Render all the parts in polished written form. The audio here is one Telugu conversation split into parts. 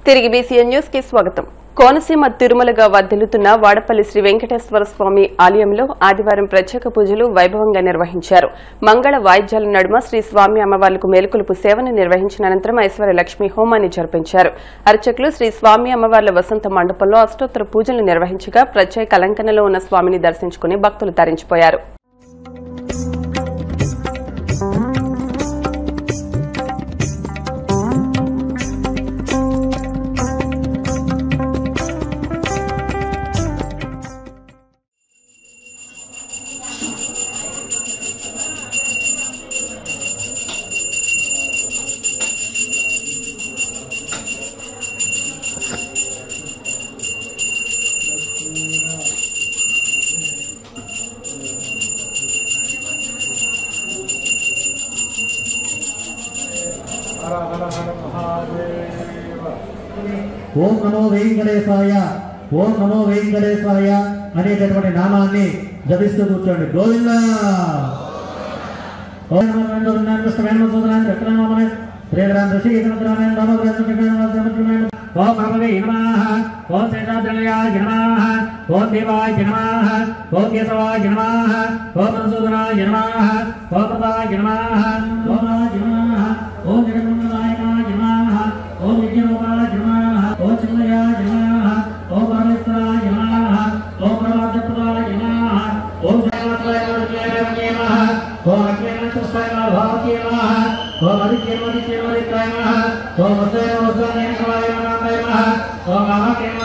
తిరిగి బీసీఎన్ న్యూస్ కి స్వాగతం. కోనసీమ తిరుమలగా వర్ధిల్లుతున్న వాడపల్లి శ్రీ వెంకటేశ్వర స్వామి ఆలయంలో ఆదివారం ప్రత్యేక పూజలు వైభవంగా నిర్వహించారు. మంగళ వాయిద్యాల నడుమ శ్రీ స్వామి అమ్మవార్లకు మేలుకొలుపు సేవను నిర్వహించిన అనంతరం ఐశ్వర్య లక్ష్మి హోమాన్ని జరిపించారు. అర్చకులు శ్రీ స్వామి అమ్మవార్ల వసంత మండపంలో అష్టోత్తర పూజలు నిర్వహించగా ప్రత్యేక అలంకరణలో ఉన్న స్వామిని దర్శించుకుని భక్తులు తరించిపోయారు. ఓం నమో వెంకటేశాయ, ఓం నమో వెంకటేశాయ అనేటటువంటి నామాన్ని జపిస్తూ కూర్చోండి. గోవింద ఓం నమో భగవతే నమః, ఓం శేషాద్రయాయ నమః, ఓం దేవాయ నమః, ఓం కేశవాయ నమః, ఓం మధుసూదనాయ నమః, ఓం ప్రదాయ నమః, ఓం రాజ నమః, ఓం జగన్మోహనాయ నమః, ఓం విద్యారూపాయ నమః, ఓం చిన్మయాయ నమః, ఓం పరమేశ్వరాయ నమః, ఓం పరమాత్మప్రదాయ నమః, ఓం జగన్నాథాయ నమః, ఓం అఖిలాండేశ్వరాయ నమః, ఓం ఆదిత్యాయ నమః, ఓం వసుదేవాయ నమః, ఓం మహాకేమ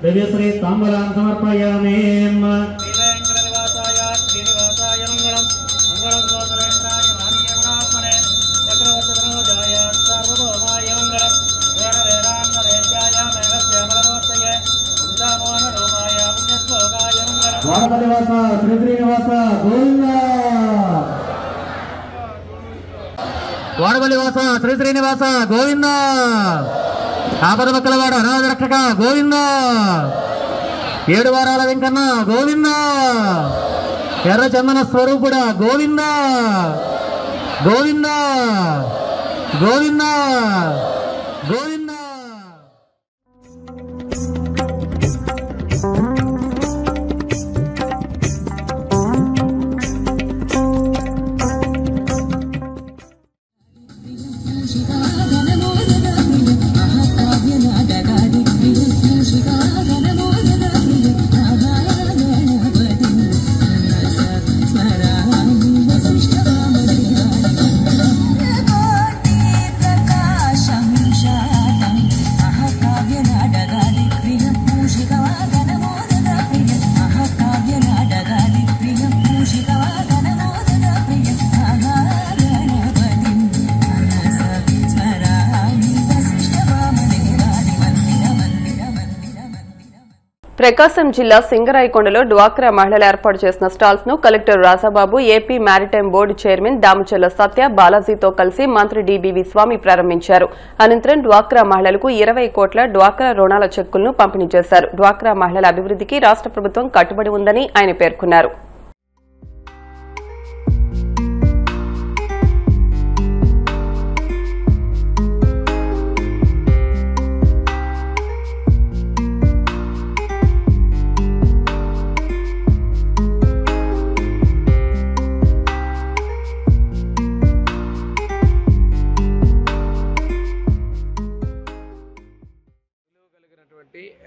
దివ్యశ్రీ తాంబూలం సమర్పయామి. వాడపల్లివాస శ్రీ శ్రీనివాస గోవింద, వాడపల్లివాస శ్రీ శ్రీనివాస గోవింద, ఆపద మొక్కలవాడ అనాథ రక్షక గోవింద, 7 వారాల వెంకన్న గోవింద, ఎర్ర చందన స్వరూపుడ గోవింద గోవింద గోవింద గోవింద. ప్రకాశం జిల్లా సింగరాయకొండలో డ్వాక్రా మహిళలు ఏర్పాటు చేసిన స్టాల్స్ ను collector Rajababu, AP maritime board chairman Damacharla Satya, బాలాజీతో కలిసి మంత్రి డిబివి స్వామి ప్రారంభించారు. అనంతరం డ్వాక్రా మహిళలకు 20 కోట్ల డ్వాక్రా రుణాల చెక్కులను పంపిణీ చేశారు. డ్వాక్రా మహిళల అభివృద్ధికి రాష్ట్ర ప్రభుత్వం కట్టుబడి ఉందని ఆయన పేర్కొన్నారు.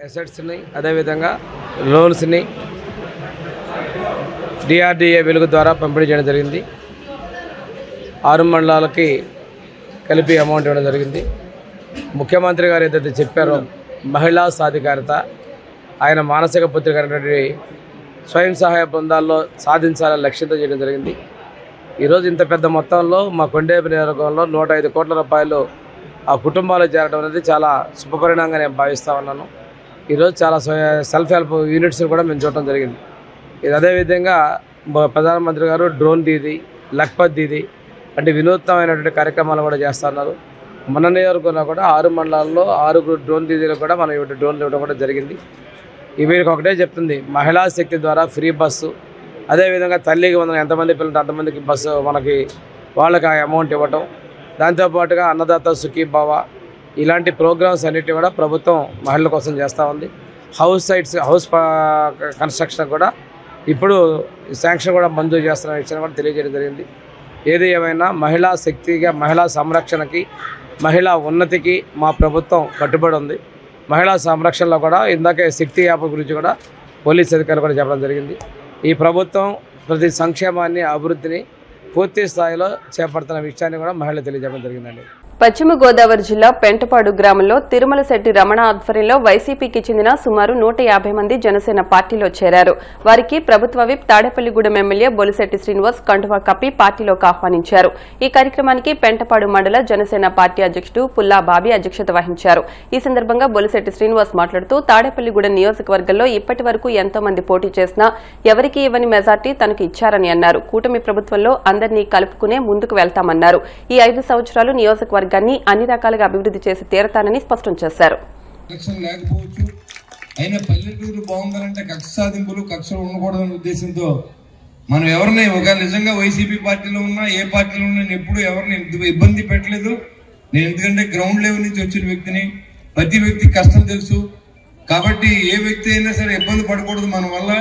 అసెట్స్ని అదేవిధంగా లోన్స్ని డిఆర్డీఏ వెలుగు ద్వారా పంపిణీ చేయడం జరిగింది. 6 మండలాలకి కలిపి అమౌంట్ ఇవ్వడం జరిగింది. ముఖ్యమంత్రి గారు ఏదైతే చెప్పారో మహిళా సాధికారత, ఆయన మానసిక పుత్రిక అనేటువంటి స్వయం సహాయ బృందాల్లో సాధించాలని లక్ష్యంతో చేయడం జరిగింది. ఈరోజు ఇంత పెద్ద మొత్తంలో మా కొండేపు నియోజకవర్గంలో 105 కోట్ల రూపాయలు ఆ కుటుంబాలు చేరడం అనేది చాలా శుభపరిణామంగా నేను భావిస్తూ ఉన్నాను. ఈరోజు చాలా సెల్ఫ్ హెల్ప్ యూనిట్స్ని కూడా మేము చూడటం జరిగింది. ఇది అదేవిధంగా ప్రధానమంత్రి గారు డ్రోన్ దీదీ, లఖ్పత్ దీదీ అంటే వినూత్నమైనటువంటి కార్యక్రమాలు కూడా చేస్తున్నారు. మన నియోజకవర్గంలో కూడా 6 మండలాల్లో 6 డ్రోన్ దీదీలు కూడా మనం డ్రోన్లు ఇవ్వడం కూడా జరిగింది. వీరికి ఒకటే చెప్తుంది, మహిళా శక్తి ద్వారా ఫ్రీ బస్సు, అదేవిధంగా తల్లికి వందనం ఎంతమంది పిల్లలు అంతమందికి బస్సు మనకి వాళ్ళకి ఆ అమౌంట్ ఇవ్వటం, దాంతోపాటుగా అన్నదాత సుఖీభావ ఇలాంటి ప్రోగ్రామ్స్ అన్నిటి కూడా ప్రభుత్వం మహిళల కోసం చేస్తూ ఉంది. హౌస్ కన్స్ట్రక్షన్ కూడా ఇప్పుడు శాంక్షన్ కూడా మంజూరు చేస్తున్న విషయాన్ని కూడా తెలియజేయడం జరిగింది. ఏది ఏమైనా మహిళా శక్తిగా, మహిళా సంరక్షణకి, మహిళా ఉన్నతికి మా ప్రభుత్వం కట్టుబడి ఉంది. మహిళా సంరక్షణలో కూడా ఇందాకే శక్తి యాప్ గురించి కూడా పోలీస్ అధికారులు కూడా చెప్పడం జరిగింది. ఈ ప్రభుత్వం ప్రతి సంక్షేమాన్ని, అభివృద్ధిని పూర్తి స్థాయిలో చేపడుతున్న విషయాన్ని కూడా మహిళలు తెలియజేయడం జరిగిందండి. పశ్చిమ గోదావరి జిల్లా పెంటపాడు గ్రామంలో తిరుమల శెట్టి రమణ ఆధ్వర్యంలో వైసీపీకి చెందిన సుమారు 150 మంది జనసేన పార్టీలో చేరారు. వారికి ప్రభుత్వ విప్ తాడేపల్లిగూడెం ఎమ్మెల్యే బొలిశెట్టి శ్రీనివాస్ కండువా కప్పి పార్టీలోకి ఆహ్వానించారు. ఈ కార్యక్రమానికి పెంటపాడు మండల జనసేన పార్టీ అధ్యక్షుడు పుల్లా బాబీ అధ్యక్షత వహించారు. ఈ సందర్భంగా బొలిశెట్టి శ్రీనివాస్ మాట్లాడుతూ తాడేపల్లిగూడెం నియోజకవర్గంలో ఇప్పటి వరకు ఎంతో మంది పోటీ చేసినా ఎవరికీ ఇవ్వని మెజార్టీ తనకు ఇచ్చారని అన్నారు. కూటమి ప్రభుత్వంలో అందరినీ కలుపుకునే ముందుకు వెళ్తామన్నారు. ఈ 5 సంవత్సరాలు నియోజకవర్గ అన్ని రకాలుగా అభివృద్ధి చేసి తీరతానని స్పష్టం చేశారు. అయినా పల్లెటూరు బాగుండాలంటే కక్ష సాధింపులు, కక్షలు ఉండకూడదనే ఉద్దేశంతో మనం ఎవరిని ఒకవేళ నిజంగా వైసీపీ పార్టీలో ఉన్నా, ఏ పార్టీలో ఉన్నా, నేను ఎప్పుడు ఎవరిని ఇబ్బంది పెట్టలేదు. నేను ఎందుకంటే గ్రౌండ్ లెవెల్ నుంచి వచ్చిన వ్యక్తిని, ప్రతి వ్యక్తికి కష్టం తెలుసు. కాబట్టి ఏ వ్యక్తి అయినా సరే ఇబ్బంది పడకూడదు. మన వల్ల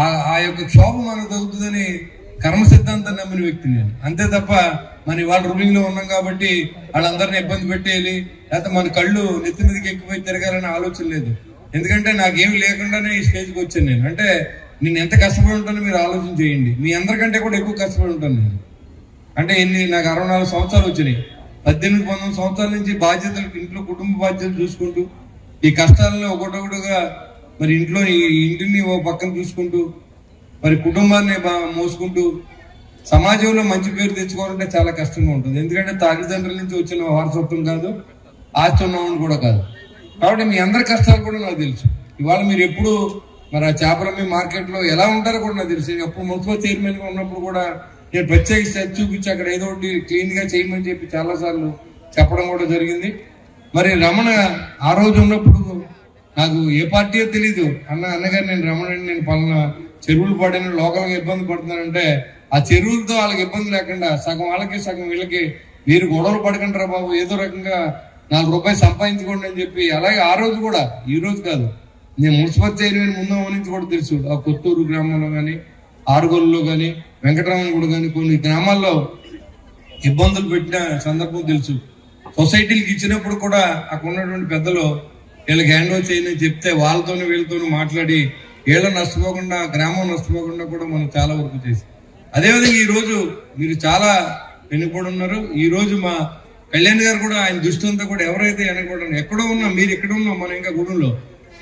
ఆ యొక్క క్షోభ మనకు తగ్గుతుందని కర్మ సిద్ధాంతాన్ని నమ్మిన వ్యక్తి నేను. అంతే తప్ప మన వాళ్ళ రూలింగ్ లో ఉన్నాం కాబట్టి వాళ్ళందరినీ ఇబ్బంది పెట్టేయాలి, లేకపోతే మన కళ్ళు నెత్తి మీదకి ఎక్కిపోయి తిరగాలనే ఆలోచన లేదు. ఎందుకంటే నాకేమి లేకుండానే ఈ స్టేజ్కి వచ్చాను నేను. అంటే నేను ఎంత కష్టపడి ఉంటానో మీరు ఆలోచన చేయండి. మీ అందరికంటే కూడా ఎక్కువ కష్టపడి ఉంటాను నేను. అంటే నాకు 64 సంవత్సరాలు వచ్చినాయి. 18-19 సంవత్సరాల నుంచి బాధ్యతలు, ఇంట్లో కుటుంబ బాధ్యతలు చూసుకుంటూ, ఈ కష్టాలను ఒకటొకటిగా మరి ఇంటిని ఓ పక్కన చూసుకుంటూ, మరి కుటుంబాన్ని మోసుకుంటూ సమాజంలో మంచి పేరు తెచ్చుకోవాలంటే చాలా కష్టంగా ఉంటుంది. ఎందుకంటే తల్లిదండ్రుల నుంచి వచ్చిన వారసత్వం కాదు, ఆస్తి ఉన్నవాడిని కూడా కాదు. కాబట్టి మీ అందరి కష్టాలు కూడా నాకు తెలుసు. ఇవాళ మీరు ఎప్పుడు మరి ఆ చేపలమ్మి మార్కెట్లో ఎలా ఉంటారో కూడా నాకు తెలుసు. అప్పుడు మున్సిపల్ చైర్మన్ గా ఉన్నప్పుడు కూడా నేను ప్రత్యేక చూపించి అక్కడ ఏదో ఒకటి క్లీన్ గా చేయమని చెప్పి చాలా సార్లు చెప్పడం కూడా జరిగింది. మరి రమణ ఆ రోజు ఉన్నప్పుడు నాకు ఏ పార్టీయో తెలీదు. అన్నగారు నేను రమణని, నేను పలానా చెరువులు పడిన లోకల్గా ఇబ్బంది పడుతున్నానంటే, ఆ చెరువులతో వాళ్ళకి ఇబ్బంది లేకుండా సగం వాళ్ళకి సగం వీళ్ళకి మీరు గొడవలు పడకంటారా బాబు, ఏదో రకంగా 4 రూపాయలు సంపాదించుకోండి అని చెప్పి. అలాగే ఆ రోజు కూడా, ఈ రోజు కాదు, నేను మున్సిపల్ చైర్మన్ ముందు నుంచి కూడా తెలుసు. ఆ కొత్తూరు గ్రామంలో కానీ, ఆరుగోలులో కానీ, వెంకటరామన్ కూడా కానీ కొన్ని గ్రామాల్లో ఇబ్బందులు పెట్టిన సందర్భం తెలుసు. సొసైటీలకు ఇచ్చినప్పుడు కూడా అక్కడ ఉన్నటువంటి పెద్దలు వీళ్ళకి హ్యాండ్ ఓవర్ చేయని చెప్తే వాళ్ళతోనూ వీళ్ళతోనూ మాట్లాడి వీళ్ళ నష్టపోకుండా, గ్రామం నష్టపోకుండా కూడా మనం చాలా వరకు చేసి, అదేవిధంగా ఈ రోజు మీరు చాలా వెనుకబడి ఉన్నారు. ఈ రోజు మా కళ్యాణ్ గారు కూడా ఆయన దృష్టి అంతా కూడా ఎవరైతే వెనకబడి ఎక్కడో ఉన్నా, మీరు ఎక్కడ ఉన్నాం, మనం ఇంకా గుడుల్లో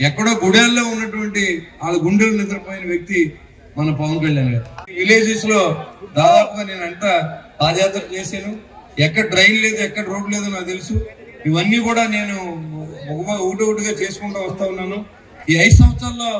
ఎక్కడో గుడాల్లో ఉన్నటువంటి వాళ్ళ గుండెలు నిద్రపోయిన వ్యక్తి మన పవన్ కళ్యాణ్ గారు. విలేజెస్ లో దాదాపుగా నేను అంతా పాదయాత్ర చేశాను. ఎక్కడ డ్రైన్ లేదు, ఎక్కడ రోడ్ లేదో నాకు తెలుసు. ఇవన్నీ కూడా నేను ఒకటిగా చేసుకుంటూ వస్తా ఉన్నాను. ఈ 5 సంవత్సరాల్లో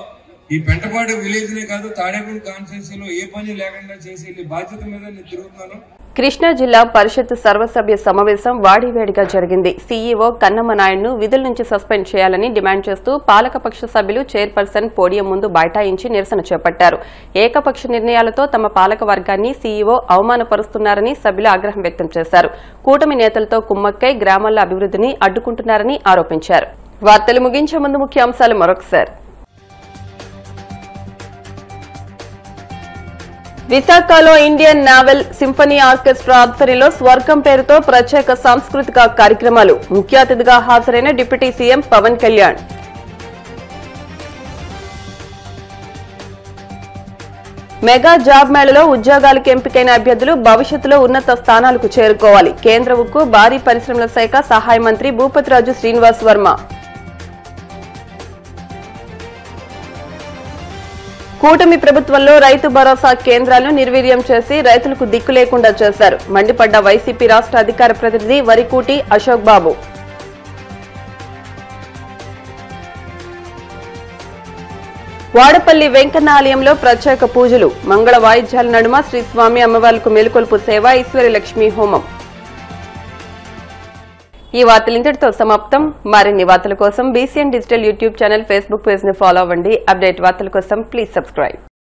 ఈ పెంటపాడు విలేజ్ నే కాదు, తాడేపల్లి కాన్స్టిట్యున్సీలో ఏ పని లేకుండా చేసి బాధ్యత మీద నేను తిరుగుతున్నాను. కృష్ణా జిల్లా పరిషత్ సర్వసభ్య సమావేశం వాడివేడిగా జరిగింది. సీఈఓ కన్నమ్మ నాయుడును విధుల నుంచి సస్పెండ్ చేయాలని డిమాండ్ చేస్తూ పాలకపక్ష సభ్యులు చైర్పర్సన్ పోడియం ముందు బైఠాయించి నిరసన చేపట్టారు. ఏకపక్ష నిర్ణయాలతో తమ పాలక వర్గాన్ని సీఈఓ అవమానపరుస్తున్నారని సభ్యులు ఆగ్రహం వ్యక్తం చేశారు. కూటమి నేతలతో కుమ్మక్కై గ్రామాల అభివృద్ధిని అడ్డుకుంటున్నారని ఆరోపించారు. వార్తలు ముగించే ముందు ముఖ్యాంశాలు మరొకసారి. విశాఖలో ఇండియన్ నావల్ సింఫనీ ఆర్కెస్ట్రా ఆధ్వర్యంలో స్వర్గం పేరుతో ప్రత్యేక సాంస్కృతిక కార్యక్రమాలు. ముఖ్య అతిథిగా హాజరైన deputy CM Pawan Kalyan. Mega job మేళలో ఉద్యోగాలకు ఎంపికైన అభ్యర్థులు భవిష్యత్తులో ఉన్నత స్థానాలకు చేరుకోవాలి. కేంద్ర ఉక్కు భారీ పరిశ్రమల శాఖ సహాయ మంత్రి భూపతిరాజు శ్రీనివాస్ వర్మ. కూటమి ప్రభుత్వంలో రైతు భరోసా కేంద్రాలను నిర్వీర్యం చేసి రైతులకు దిక్కు లేకుండా చేశారు. మండిపడ్డ వైసీపీ రాష్ట్ర అధికార ప్రతినిధి వరికూటి అశోక్ బాబు. వాడపల్లి వెంకన్న ఆలయంలో ప్రత్యేక పూజలు. మంగళ వాయిద్యాల నడుమ శ్రీ స్వామి అమ్మవార్లకు మేలుకొల్పు సేవ, ఈశ్వరి లక్ష్మీ హోమం. ఈ వార్తలు ఇంతటితో సమాప్తం. మరిన్ని వార్తల కోసం BCN digital YouTube channel, Facebook page ని ఫాలో అవ్వండి. అప్డేట్ వార్తల కోసం ప్లీజ్ సబ్స్క్రైబ్.